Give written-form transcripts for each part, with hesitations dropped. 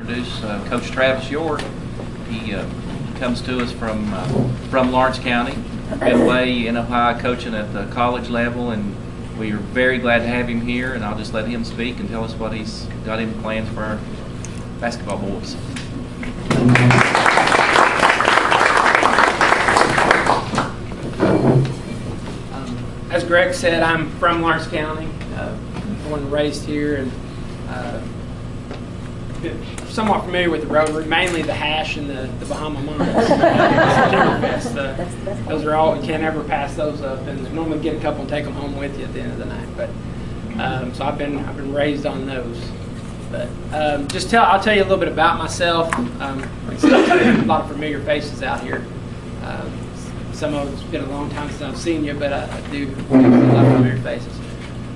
introduce Coach Travis York. He comes to us from Lawrence County. Been away in Ohio coaching at the college level, and we are very glad to have him here. And I'll just let him speak and tell us what he's got in plans for our basketball boys. As Greg said, I'm from Lawrence County, born and raised here, and somewhat familiar with the Rotary, mainly the hash and the Bahama Mamas. Those are all, you can't ever pass those up, and normally get a couple and take them home with you at the end of the night. But so I've been raised on those. But I'll tell you a little bit about myself. A lot of familiar faces out here. Some of it's been a long time since I've seen you, but I do see a lot of familiar faces.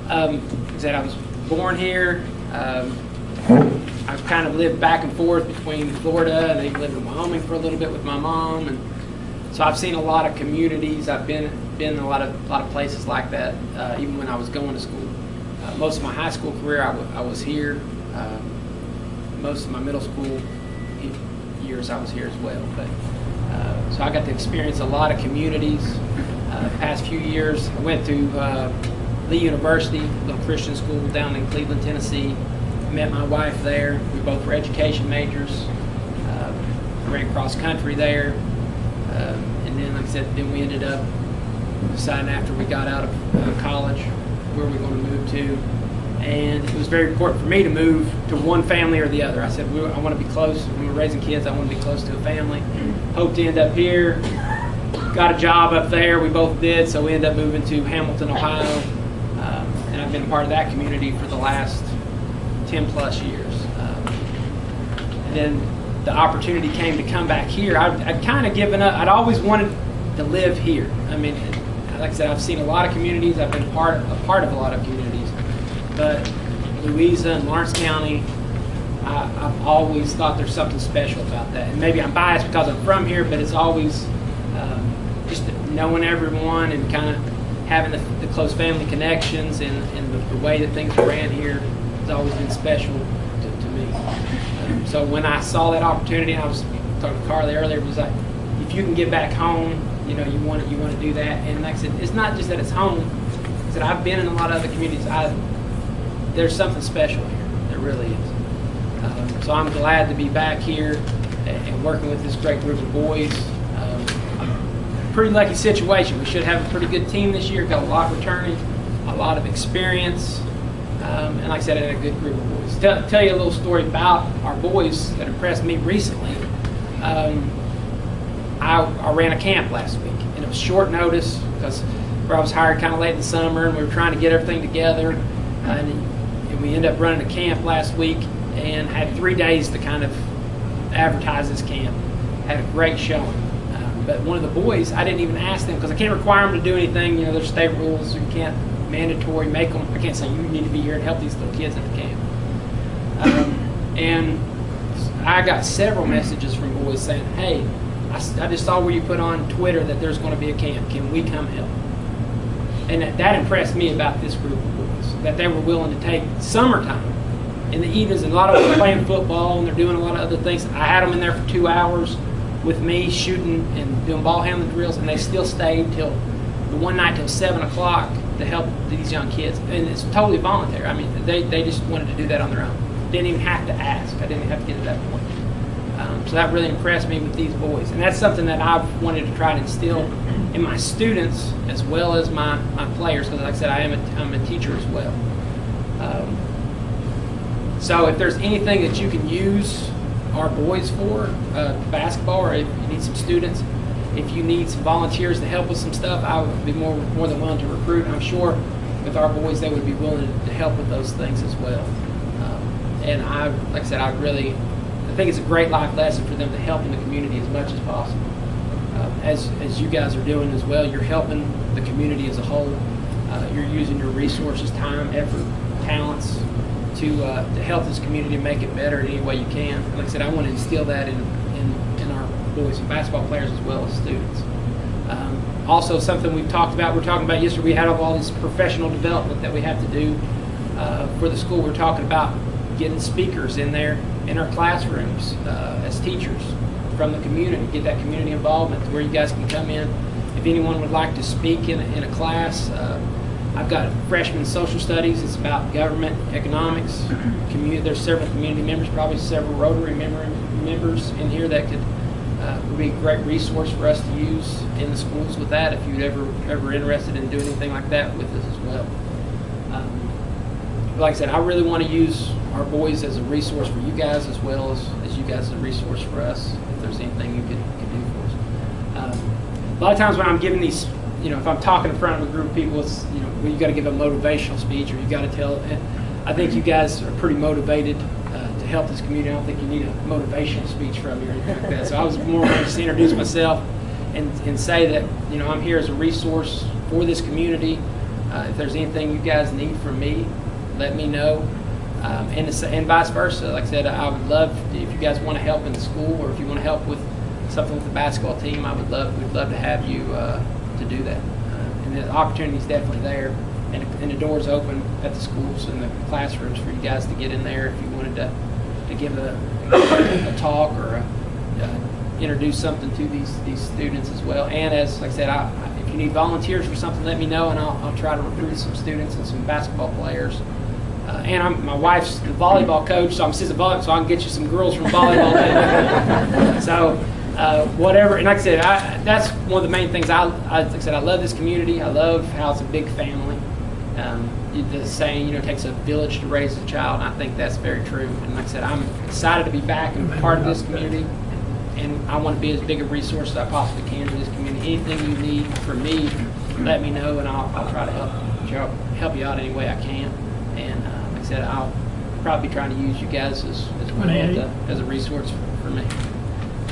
Like I said, I was born here. I've kind of lived back and forth between Florida, and I even lived in Wyoming for a little bit with my mom, and so I've seen a lot of communities. I've been in a lot of places like that, even when I was going to school. Most of my high school career, I was here. Most of my middle school years, I was here as well. But so I got to experience a lot of communities. The past few years, I went to Lee University, a little Christian school down in Cleveland, Tennessee. Met my wife there. We both were education majors. Ran cross country there, and then, like I said, then we ended up deciding after we got out of college where we were going to move to. And it was very important for me to move to one family or the other. I said, I want to be close. When we're raising kids, I want to be close to a family. Hope to end up here. Got a job up there. We both did, so we ended up moving to Hamilton, Ohio. And I've been a part of that community for the last 10 plus years. And then the opportunity came to come back here. I'd kind of given up. I'd always wanted to live here. I mean, like I said, I've seen a lot of communities. I've been a part of a lot of communities. But Louisa and Lawrence County, I've always thought there's something special about that. And maybe I'm biased because I'm from here, but it's always just knowing everyone and kind of having the close family connections and the way that things are ran here has always been special to me. So when I saw that opportunity, and I was talking to Carly earlier, it was like, if you can get back home, you want to do that. And like I said, it's not just that it's home. It's that I've been in a lot of other communities. There's something special here. There really is. So I'm glad to be back here and working with this great group of boys. Pretty lucky situation. We should have a pretty good team this year. Got a lot returning, a lot of experience, and like I said, I had a good group of boys. Tell you a little story about our boys that impressed me recently. I ran a camp last week, and it was short notice because I was hired kind of late in the summer, and we were trying to get everything together. And we ended up running a camp last week and had 3 days to kind of advertise this camp. Had a great showing. But one of the boys, I didn't even ask them because I can't require them to do anything. You know, there's state rules. You can't mandatory make them. I can't say you need to be here and help these little kids at the camp. And I got several messages from boys saying, hey, I just saw where you put on Twitter that there's going to be a camp. Can we come help? And that impressed me about this group of boys, that they were willing to take summertime in the evenings, and a lot of them are playing football and they're doing a lot of other things. I had them in there for 2 hours with me shooting and doing ball handling drills, and they still stayed till the one night till 7 o'clock to help these young kids. And it's totally voluntary. I mean, they just wanted to do that on their own. Didn't even have to ask. I didn't have to get to that point. So that really impressed me with these boys. And that's something that I've wanted to try to instill in my students as well as my players, because like I said, I'm a teacher as well. So if there's anything that you can use our boys for, basketball, or if you need some students, if you need some volunteers to help with some stuff, I would be more than willing to recruit. I'm sure with our boys they would be willing to help with those things as well. And like I said, I think it's a great life lesson for them to help in the community as much as possible. As you guys are doing as well, you're helping the community as a whole. You're using your resources, time, effort, talents to help this community and make it better in any way you can. And like I said, I want to instill that in our boys and basketball players as well as students. Also, something we're talking about yesterday, we had all this professional development that we have to do for the school. We're talking about getting speakers in there in our classrooms as teachers from the community, get that community involvement to where you guys can come in. If anyone would like to speak in a class, I've got freshman social studies. It's about government, economics, community. There's several community members, probably several Rotary members in here that would be a great resource for us to use in the schools with that. If you're ever interested in doing anything like that with us as well. Like I said, I really want to use our boys as a resource for you guys as well as you guys as a resource for us. If there's anything you could do for us. A lot of times when I'm giving these, if I'm talking in front of a group of people, it's well, you got to give a motivational speech, or you got to tell. And I think you guys are pretty motivated to help this community. I don't think you need a motivational speech from you or anything like that. So I was more just to introduce myself and say that I'm here as a resource for this community. If there's anything you guys need from me, let me know. And vice versa. Like I said, I would love if you guys want to help in the school, or if you want to help with something with the basketball team. We'd love to have you to do that. And the opportunity is definitely there, and the doors open at the schools and the classrooms for you guys to get in there if you wanted to give a talk or introduce something to these students as well. And as like I said, if you need volunteers for something, let me know, and I'll try to recruit some students and some basketball players. And my wife's the volleyball coach, so I'm assistant volleyball, so I can get you some girls from volleyball. So whatever. And like I said, that's one of the main things. Like I said, I love this community. I love how it's a big family. The saying, it takes a village to raise a child, and I think that's very true. And like I said, I'm excited to be back and part of this community, and I want to be as big a resource as I possibly can to this community. Anything you need from me, let me know, and I'll try to help you out any way I can. And like I said, I'll probably be trying to use you guys as a resource for me.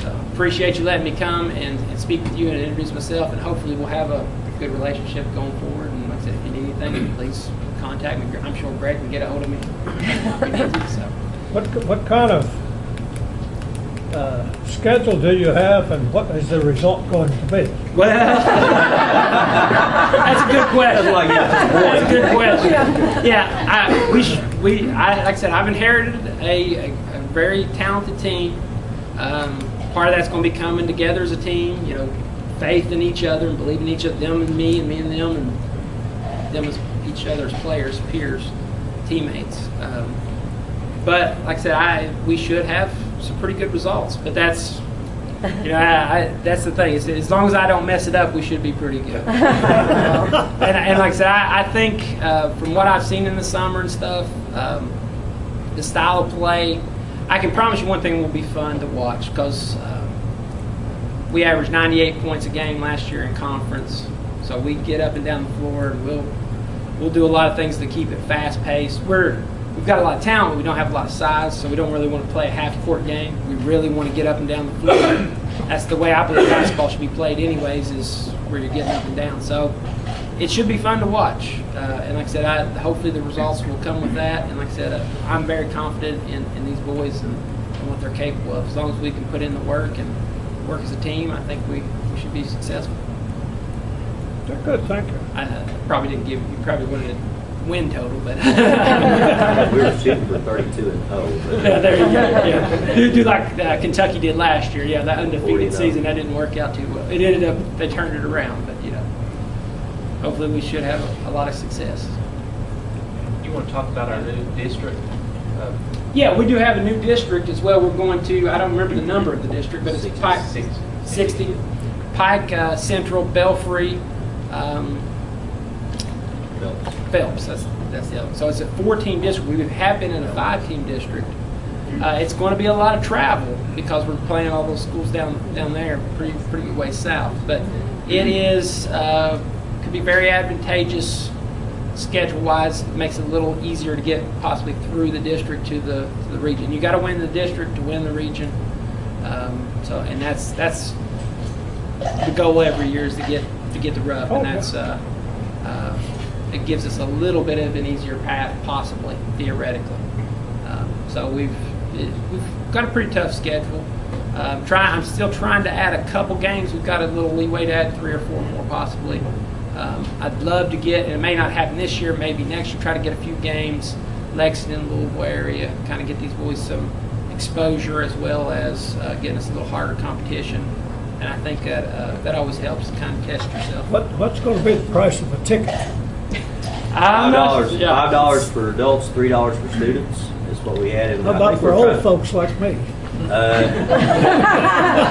So appreciate you letting me come and speak with you and introduce myself, and hopefully we'll have a good relationship going forward. And like I said, if you need anything, please contact me. I'm sure Greg can get a hold of me. So. What kind of schedule do you have, and what is the result going to be? Well, that's a good question. That's a good question. Yeah, like I said, I've inherited a very talented team. Part of that's going to be coming together as a team. Faith in each other and believing in each other, them and me and them, and them as each other's players, peers, teammates. But like I said, we should have some pretty good results. But that's, that's the thing. As long as I don't mess it up, we should be pretty good. And like I said, I think from what I've seen in the summer and stuff, the style of play, I can promise you one thing will be fun to watch, because we averaged 98 points a game last year in conference. So we get up and down the floor, and we'll do a lot of things to keep it fast paced. We've got a lot of talent, but we don't have a lot of size, so we don't really want to play a half-court game. We really want to get up and down the floor. That's the way I believe basketball should be played anyways, is where you're getting up and down. So it should be fun to watch. And like I said, hopefully the results will come with that. And like I said, I'm very confident in these boys and what they're capable of. As long as we can put in the work and work as a team, I think we should be successful. Good, thank you. I probably didn't give you probably wanted a win total, but we were shooting for 32-0. Yeah, there you go. Yeah, do like Kentucky did last year. Yeah, that undefeated season, that didn't work out too well. It ended up they turned it around, but hopefully we should have a lot of success. You want to talk about our new district? Yeah, we do have a new district as well. We're going to, I don't remember the number of the district, but it's Pike 60, Pike Central, Belfry, Phelps. That's the other one. So it's a 4-team district. We have been in a 5-team district. It's going to be a lot of travel because we're playing all those schools down there, pretty good way south. But it is could be very advantageous schedule-wise. It makes it a little easier to get possibly through the district to the region. You got to win the district to win the region. And that's the goal every year, is to get the rub, and that's it gives us a little bit of an easier path, possibly theoretically. So we've got a pretty tough schedule. I'm still trying to add a couple games. We've got a little leeway to add 3 or 4 more possibly. I'd love to get, and it may not happen this year, maybe next year, try to get a few games, Lexington, Louisville area, kind of get these boys some exposure as well as getting us a little harder competition. And I think that always helps kind of test yourself. What's going to be the price of a ticket? $5 for adults, $3 for students is what we had. How about for old folks like me?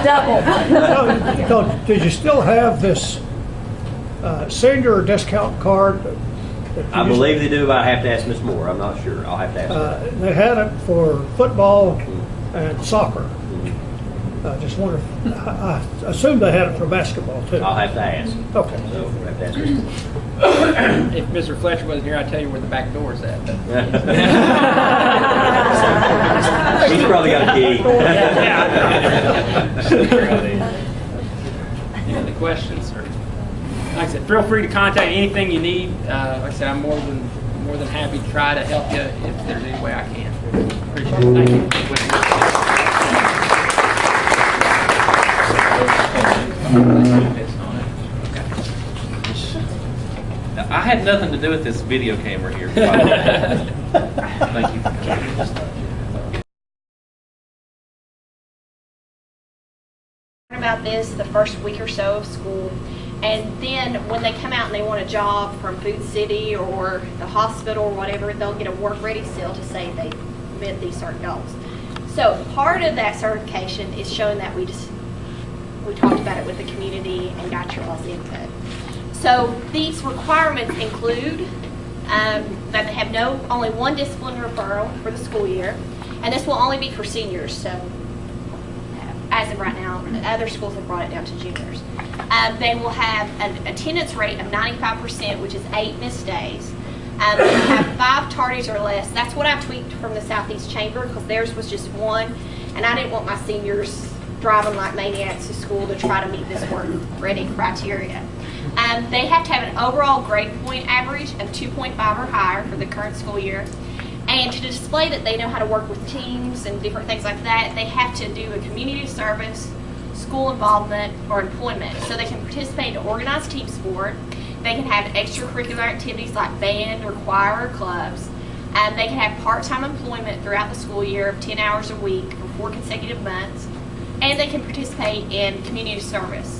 Double. Did you still have this senior discount card? I believe they do, but I have to ask Ms. Moore. I'm not sure. I'll have to ask her. They had it for football and soccer. I just wonder, I assume they had it for basketball too. I'll have to ask. Okay. So we'll have to ask Ms. Moore. If Mr. Fletcher wasn't here, I'd tell you where the back door is at. He's probably got a key. Any other questions? Or, like I said, feel free to contact anything you need. Like I said, I'm more than happy to try to help you if there's any way I can. Appreciate it. Thank you. I had nothing to do with this video camera here. Thank you. About this the first week or so of school, and then when they come out and they want a job from Food City or the hospital or whatever, they'll get a work ready seal to say they met these certain goals. So part of that certification is showing that we talked about it with the community and got your all's input. So these requirements include that they have only one discipline referral for the school year, and this will only be for seniors. So as of right now, other schools have brought it down to juniors. They will have an attendance rate of 95%, which is 8 missed days. They will have 5 tardies or less. That's what I tweaked from the Southeast Chamber because theirs was just 1, and I didn't want my seniors driving like maniacs to school to try to meet this work ready criteria. They have to have an overall grade point average of 2.5 or higher for the current school year. And to display that they know how to work with teams and different things like that, they have to do a community service, school involvement, or employment. So they can participate in organized team sport. They can have extracurricular activities like band or choir or clubs. They can have part-time employment throughout the school year of 10 hours a week for 4 consecutive months. And they can participate in community service.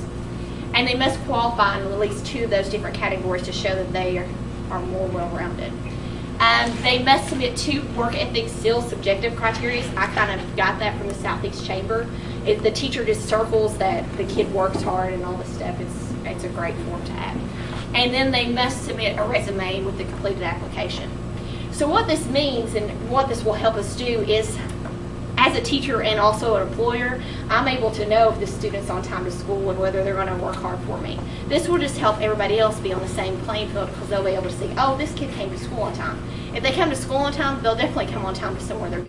And they must qualify in at least 2 of those different categories to show that they are more well-rounded. They must submit 2 work ethic skills subjective criteria. I kind of got that from the Southeast Chamber. The teacher just circles that the kid works hard and all this stuff. It's a great form to have. And then they must submit a resume with the completed application. So what this means and what this will help us do is, as a teacher and also an employer, I'm able to know if the student's on time to school and whether they're going to work hard for me. This will just help everybody else be on the same playing field because they'll be able to see, oh, this kid came to school on time. If they come to school on time, they'll definitely come on time to somewhere they're